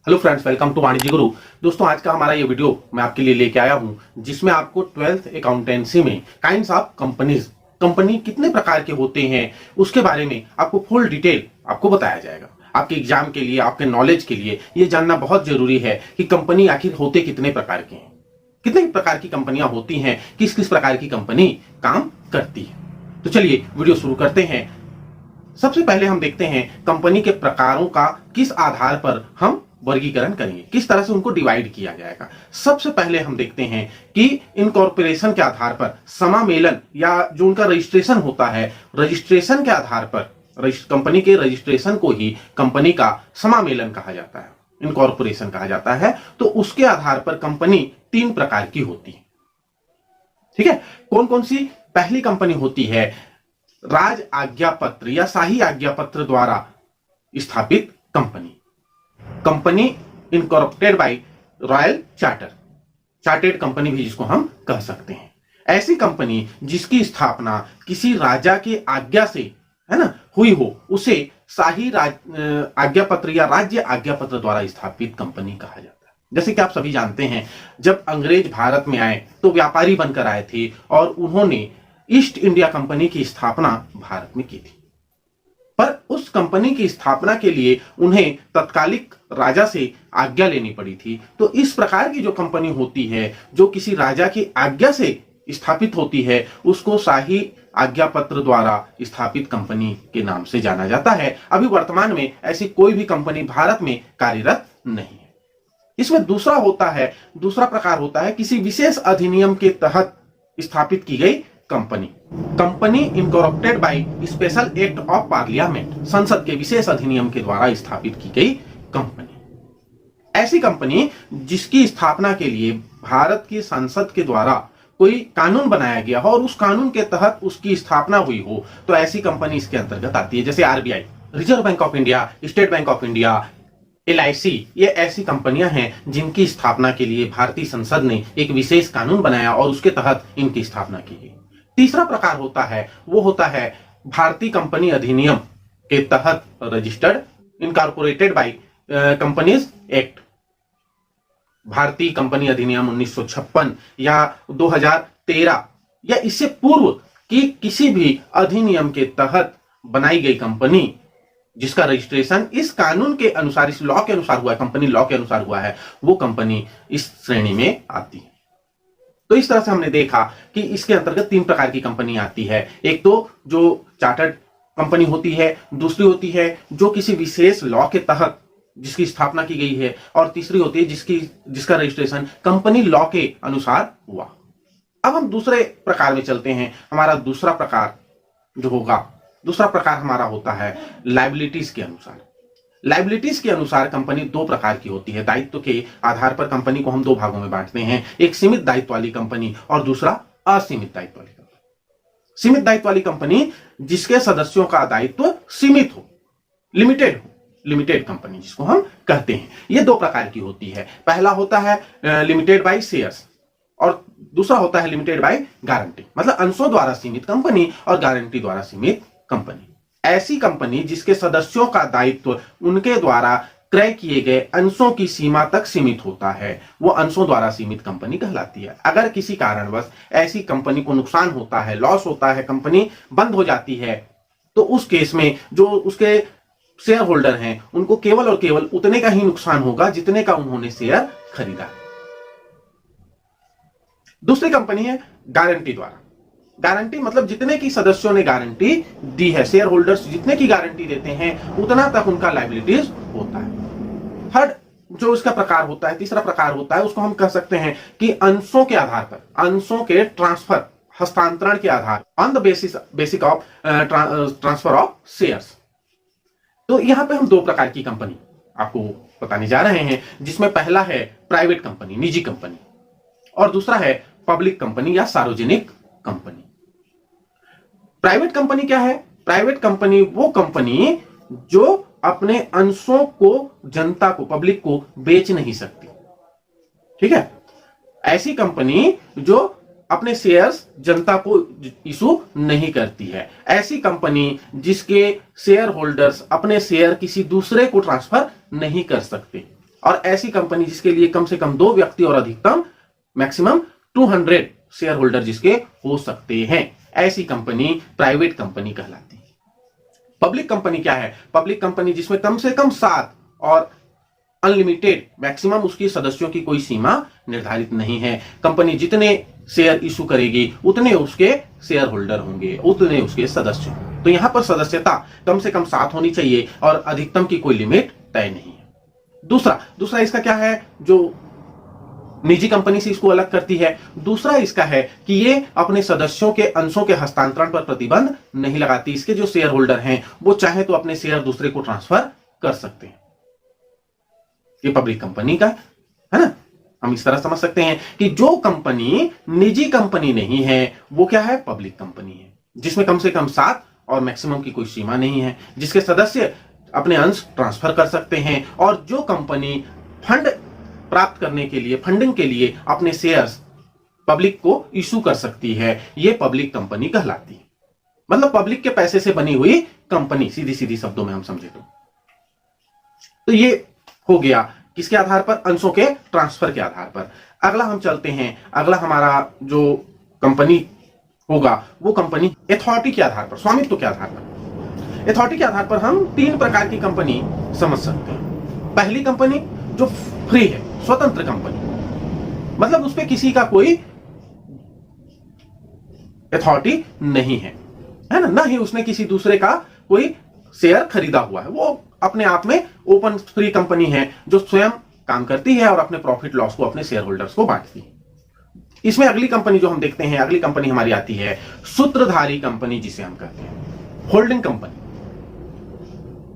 Hello friends, welcome to वाणिज्य गुरु। दोस्तों, आज का हमारा ये वीडियो मैं आपके लिए लेके आया हूं जिसमें आपको 12th अकाउंटेंसी में काइंड्स ऑफ कंपनी कितने प्रकार के होते हैं उसके बारे में आपको फुल डिटेल आपको बताया जाएगा। आपके एग्जाम के लिए, आपके नॉलेज के लिए ये जानना बहुत जरूरी है कि कंपनी आखिर होते कितने प्रकार के हैं, कितने प्रकार की कंपनियां होती हैं, किस किस प्रकार की कंपनी काम करती है। तो चलिए वीडियो शुरू करते हैं। सबसे पहले हम देखते हैं कंपनी के प्रकारों का किस आधार पर हम वर्गीकरण करेंगे, किस तरह से उनको डिवाइड किया जाएगा। सबसे पहले हम देखते हैं कि इनकॉर्पोरेशन के आधार पर, समामेलन या जो उनका रजिस्ट्रेशन होता है, रजिस्ट्रेशन के आधार पर कंपनी के रजिस्ट्रेशन को ही कंपनी का समामेलन कहा जाता है, इनकॉर्पोरेशन कहा जाता है। तो उसके आधार पर कंपनी 3 प्रकार की होती है। ठीक है, कौन कौन सी? पहली कंपनी होती है राज आज्ञा पत्र या शाही आज्ञा पत्र द्वारा स्थापित company, company incorporated by royal chartered company भी जिसको हम कह सकते हैं। ऐसी कंपनी जिसकी स्थापना किसी राजा के आज्ञा से, है ना, हुई हो, उसे शाही आज्ञा पत्र या राज्य आज्ञा पत्र द्वारा स्थापित कंपनी कहा जाता है। जैसे कि आप सभी जानते हैं, जब अंग्रेज भारत में आए तो व्यापारी बनकर आए थे और उन्होंने ईस्ट इंडिया कंपनी की स्थापना भारत में की थी। पर उस कंपनी की स्थापना के लिए उन्हें तत्कालिक राजा से आज्ञा लेनी पड़ी थी। तो इस प्रकार की जो कंपनी होती है, जो किसी राजा की आज्ञा से स्थापित होती है, उसको शाही आज्ञा पत्र द्वारा स्थापित कंपनी के नाम से जाना जाता है। अभी वर्तमान में ऐसी कोई भी कंपनी भारत में कार्यरत नहीं है। इसमें दूसरा प्रकार होता है किसी विशेष अधिनियम के तहत स्थापित की गई company incorporated by special act of parliament, संसद के विशेष अधिनियम के द्वारा स्थापित की गई कंपनी। ऐसी कंपनी जिसकी स्थापना के लिए भारत की संसद के द्वारा कोई कानून बनाया गया हो और उस कानून के तहत उसकी स्थापना हुई हो, तो ऐसी कंपनी इसके अंतर्गत आती है। जैसे RBI, reserve bank of India, state bank of India, LIC, ये ऐसी कंपनियां हैं जिनकी स्थापना के लिए भारतीय संसद ने एक विशेष कानून बनाया और उसके तहत इनकी स्थापना की गई। तीसरा प्रकार होता है, वो होता है भारतीय कंपनी अधिनियम के तहत registered incorporated by companies act, भारतीय कंपनी अधिनियम 1956 या 2013 या इससे पूर्व की किसी भी अधिनियम के तहत बनाई गई कंपनी जिसका रजिस्ट्रेशन इस कानून के अनुसार, इस लॉ के अनुसार हुआ है, कंपनी लॉ के अनुसार हुआ है, वो कंपनी इस श्रेणी में आती है। तो इस तरह से हमने देखा कि इसके अंतर्गत 3 प्रकार की कंपनी आती है। एक तो जो चार्टर्ड कंपनी होती है, दूसरी होती है जो किसी विशेष लॉ के तहत जिसकी स्थापना की गई है, और तीसरी होती है जिसका रजिस्ट्रेशन कंपनी लॉ के अनुसार हुआ। अब हम दूसरे प्रकार में चलते हैं। हमारा दूसरा प्रकार हमारा होता है लायबिलिटीज के अनुसार। लायबिलिटीज के अनुसार कंपनी 2 प्रकार की होती है। दायित्व के आधार पर कंपनी को हम 2 भागों में बांटते हैं, एक सीमित दायित्व वाली कंपनी और दूसरा असीमित दायित्व वाली कंपनी। सीमित दायित्व वाली कंपनी जिसके सदस्यों का दायित्व सीमित हो, लिमिटेड कंपनी जिसको हम कहते हैं। ये 2 प्रकार की होती है। पहला होता है लिमिटेड बाय शेयर्स और दूसरा होता है लिमिटेड बाय गारंटी, मतलब अंशों द्वारा सीमित कंपनी और गारंटी द्वारा सीमित कंपनी। ऐसी कंपनी जिसके सदस्यों का दायित्व उनके द्वारा क्रय किए गए अंशों की सीमा तक सीमित होता है, वो अंशों द्वारा सीमित कंपनी कहलाती है। अगर किसी कारणवश ऐसी कंपनी को नुकसान होता है, लॉस होता है, कंपनी बंद हो जाती है, तो उस केस में जो उसके शेयर होल्डर हैं उनको केवल और केवल उतने का ही नुकसान होगा जितने का उन्होंने शेयर खरीदा। दूसरी कंपनी है गारंटी द्वारा। गारंटी मतलब जितने की सदस्यों ने गारंटी दी है, शेयर होल्डर्स जितने की गारंटी देते हैं उतना तक उनका लायबिलिटीज होता है। थर्ड जो इसका प्रकार होता है, तीसरा प्रकार होता है, उसको हम कह सकते हैं कि अंशों के आधार पर, अंशों के ट्रांसफर, हस्तांतरण के आधार, on the basic of transfer of shares. तो यहां पे हम 2 प्रकार की कंपनी आपको बताने जा रहे हैं, जिसमें पहला है प्राइवेट कंपनी, निजी कंपनी, और दूसरा है पब्लिक कंपनी या सार्वजनिक कंपनी। प्राइवेट कंपनी क्या है? प्राइवेट कंपनी वो कंपनी जो अपने अंशों को जनता को, पब्लिक को बेच नहीं सकती। ठीक है, ऐसी कंपनी जो अपने शेयर्स जनता को इशू नहीं करती है, ऐसी कंपनी जिसके शेयर होल्डर्स अपने शेयर किसी दूसरे को ट्रांसफर नहीं कर सकते, और ऐसी कंपनी जिसके लिए कम से कम 2 व्यक्ति और अधिकतम मैक्सिमम 200 शेयर होल्डर जिसके हो सकते हैं, ऐसी कंपनी प्राइवेट कंपनी कहलाती है। पब्लिक कंपनी क्या है? पब्लिक कंपनी जिसमें कम से कम 7 और अनलिमिटेड मैक्सिमम उसकी सदस्यों की कोई सीमा निर्धारित नहीं है। कंपनी जितने शेयर इशू करेगी उतने उसके शेयर होल्डर होंगे, उतने उसके सदस्य। तो यहां पर सदस्यता कम से कम 7 होनी चाहिए और अधिकतम की कोई लिमिट तय नहीं है। दूसरा इसका क्या है जो निजी कंपनी से इसको अलग करती है? दूसरा इसका है कि ये अपने सदस्यों के अंशों के हस्तांतरण पर प्रतिबंध नहीं लगाती। इसके जो शेयर होल्डर हैं वो चाहे तो अपने शेयर दूसरे को ट्रांसफर कर सकते हैं। ये पब्लिक कंपनी का है ना। हम इस तरह समझ सकते हैं कि जो कंपनी निजी कंपनी नहीं है वो क्या है? पब्लिक कंपनी है, जिसमें कम से कम 7 और मैक्सिमम की कोई सीमा नहीं है, जिसके सदस्य अपने अंश ट्रांसफर कर सकते हैं और जो कंपनी फंड प्राप्त करने के लिए, फंडिंग के लिए अपने शेयर्स पब्लिक को इशू कर सकती है, ये पब्लिक कंपनी कहलाती है। मतलब पब्लिक के पैसे से बनी हुई कंपनी, सीधी सीधी शब्दों में हम समझे तो ये हो गया किसके आधार पर? अंशों के ट्रांसफर के आधार पर। अगला हम चलते हैं, अगला हमारा जो कंपनी होगा वो कंपनी अथॉरिटी के आधार पर, स्वामित्व के आधार पर। अथॉरिटी के आधार पर हम 3 प्रकार की कंपनी समझ सकते हैं। पहली कंपनी जो फ्री है, स्वतंत्र कंपनी, मतलब उस पर किसी का कोई अथॉरिटी नहीं है ना, ना ही उसने किसी दूसरे का कोई शेयर खरीदा हुआ है। वो अपने आप में ओपन फ्री कंपनी है जो स्वयं काम करती है और अपने प्रॉफिट लॉस को अपने शेयर होल्डर्स को बांटती है। इसमें अगली कंपनी जो हम देखते हैं, अगली कंपनी हमारी आती है सूत्रधारी कंपनी, जिसे हम कहते हैं होल्डिंग कंपनी।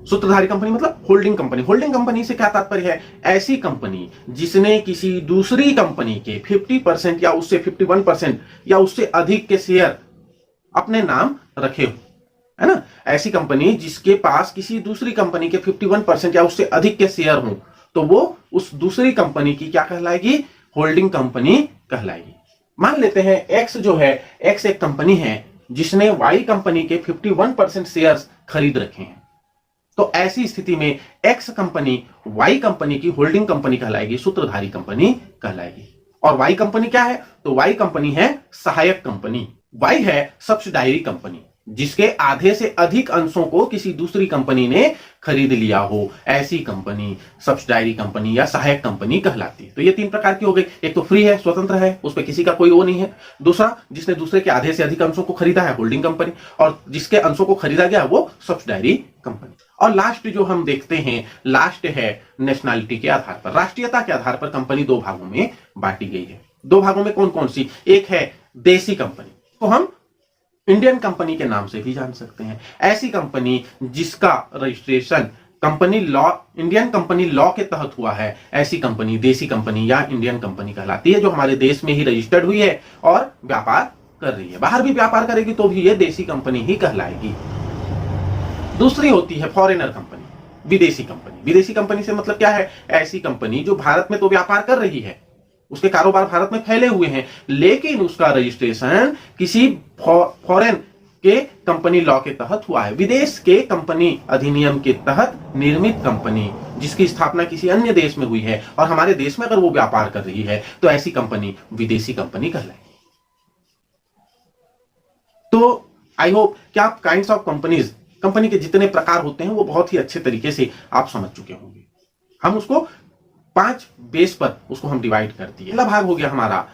सूत्रधारी कंपनी मतलब होल्डिंग कंपनी। होल्डिंग कंपनी से क्या तात्पर्य है? ऐसी कंपनी जिसने किसी दूसरी कंपनी के 50% या उससे 51% या उससे अधिक के शेयर अपने नाम रखे हो, है ना। ऐसी कंपनी जिसके पास किसी दूसरी कंपनी के 51% या उससे अधिक के शेयर हों, तो वो उस दूसरी कंपनी की क्या कहलाएगी? होल्डिंग कंपनी कहलाएगी। मान लेते हैं एक्स जो है, एक्स एक कंपनी है जिसने वाई कंपनी के 51% शेयर्स खरीद रखे हैं। तो ऐसी स्थिति में एक्स कंपनी वाई कंपनी की होल्डिंग कंपनी कहलाएगी, सूत्रधारी कंपनी कहलाएगी। और वाई कंपनी क्या है? तो वाई कंपनी है सहायक कंपनी। वाई है सब्सिडायरी कंपनी, जिसके आधे से अधिक अंशों को किसी दूसरी कंपनी ने खरीद लिया हो, ऐसी कंपनी सब्सिडायरी कंपनी या सहायक कंपनी कहलाती है। तो ये 3 प्रकार की हो गई। एक तो फ्री है, स्वतंत्र है, उस पर किसी का कोई वो नहीं है। दूसरा, जिसने दूसरे के आधे से अधिक अंशों को खरीदा है, होल्डिंग कंपनी। और जिसके अंशों को खरीदा गया वो सब्सिडायरी कंपनी। और लास्ट जो हम देखते हैं, लास्ट है नेशनलिटी के आधार पर, राष्ट्रीयता के आधार पर कंपनी 2 भागों में बांटी गई है। 2 भागों में कौन कौन सी? एक है देसी कंपनी, तो हम इंडियन कंपनी के नाम से भी जान सकते हैं। ऐसी कंपनी जिसका registration company law, Indian company law के तहत हुआ है, ऐसी कंपनी देसी कंपनी या इंडियन कंपनी कहलाती है, जो हमारे देश में ही रजिस्टर्ड हुई है और व्यापार कर रही है। बाहर भी व्यापार करेगी तो भी ये देसी कंपनी ही कहलाएगी। दूसरी होती है फॉरेनर कंपनी, विदेशी कंपनी। विदेशी कंपनी से मतलब क्या है? ऐसी कंपनी जो भारत में तो व्यापार कर रही है, उसके कारोबार भारत में फैले हुए हैं, लेकिन उसका रजिस्ट्रेशन किसी फॉरेन के कंपनी लॉ के तहत हुआ है, विदेश के कंपनी अधिनियम के तहत निर्मित कंपनी जिसकी स्थापना किसी अन्य देश में हुई है और हमारे देश में अगर वो व्यापार कर रही है, तो ऐसी कंपनी विदेशी कंपनी कहलाएगी। तो आई होप कि आप काइंड्स ऑफ कंपनीज, कंपनी के जितने प्रकार होते हैं वो बहुत ही अच्छे तरीके से आप समझ चुके होंगे। हम उसको 5 बेस पर उसको हम डिवाइड कर दिए। पहला भाग हो गया हमारा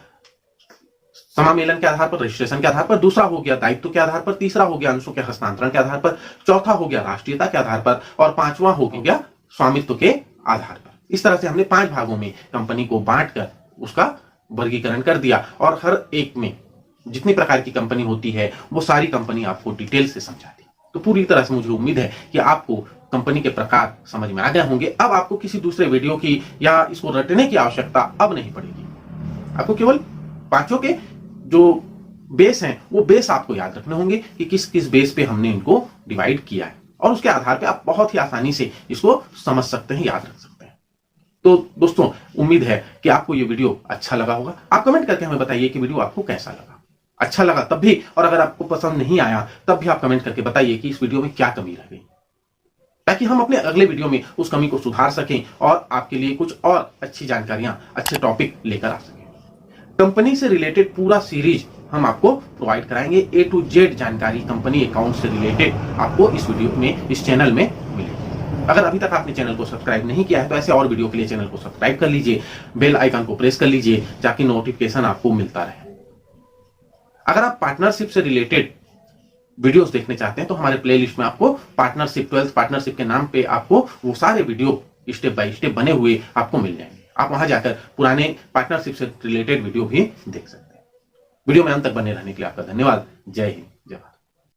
समामेलन के आधार पर, रजिस्ट्रेशन के आधार पर। दूसरा हो गया दायित्व के आधार पर। तीसरा हो गया अंशों के हस्तांतरण के आधार पर। चौथा हो गया राष्ट्रीयता के आधार पर। और 5वां हो गया स्वामित्व के आधार पर। इस तरह से हमने 5 भागों में कंपनी को बांटकर उसका वर्गीकरण कर दिया और हर एक में जितनी प्रकार की कंपनी होती है वो सारी कंपनी आपको डिटेल से समझा दी। तो पूरी तरह से मुझे उम्मीद है कि आपको कंपनी के प्रकार समझ में आ गए होंगे। अब आपको किसी दूसरे वीडियो की या इसको रटने की आवश्यकता अब नहीं पड़ेगी। आपको केवल 5 के जो बेस हैं वो बेस आपको याद रखने होंगे कि किस किस बेस पे हमने इनको डिवाइड किया है, और उसके आधार पे आप बहुत ही आसानी से इसको समझ सकते हैं, याद रख सकते हैं। तो दोस्तों, उम्मीद है कि आपको ये वीडियो अच्छा लगा होगा। आप कमेंट करके हमें बताइए कि वीडियो आपको कैसा लगा। अच्छा लगा तब भी, और अगर आपको पसंद नहीं आया तब भी आप कमेंट करके बताइए कि इस वीडियो में क्या कमी रह गई। ताकि हम अपने अगले वीडियो में उस कमी को सुधार सकें और आपके लिए कुछ और अच्छी जानकारियां, अच्छे टॉपिक लेकर आ सकें। कंपनी से रिलेटेड पूरा सीरीज हम आपको प्रोवाइड कराएंगे। A to Z जानकारी कंपनी अकाउंट से रिलेटेड आपको इस वीडियो में, इस चैनल में मिलेगी। अगर अभी तक आपने चैनल को सब्सक्राइब नहीं किया है तो ऐसे और वीडियो के लिए चैनल को सब्सक्राइब कर लीजिए, बेल आइकन को प्रेस कर लीजिए ताकि नोटिफिकेशन आपको मिलता रहे। अगर आप पार्टनरशिप से रिलेटेड वीडियोस देखने चाहते हैं तो हमारे प्लेलिस्ट में आपको पार्टनरशिप, 12th पार्टनरशिप के नाम पे आपको वो सारे वीडियो स्टेप बाय स्टेप बने हुए आपको मिल जाएंगे। आप वहां जाकर पुराने पार्टनरशिप से रिलेटेड वीडियो भी देख सकते हैं। वीडियो में अंत तक बने रहने के लिए आपका धन्यवाद। जय हिंद, जय भारत।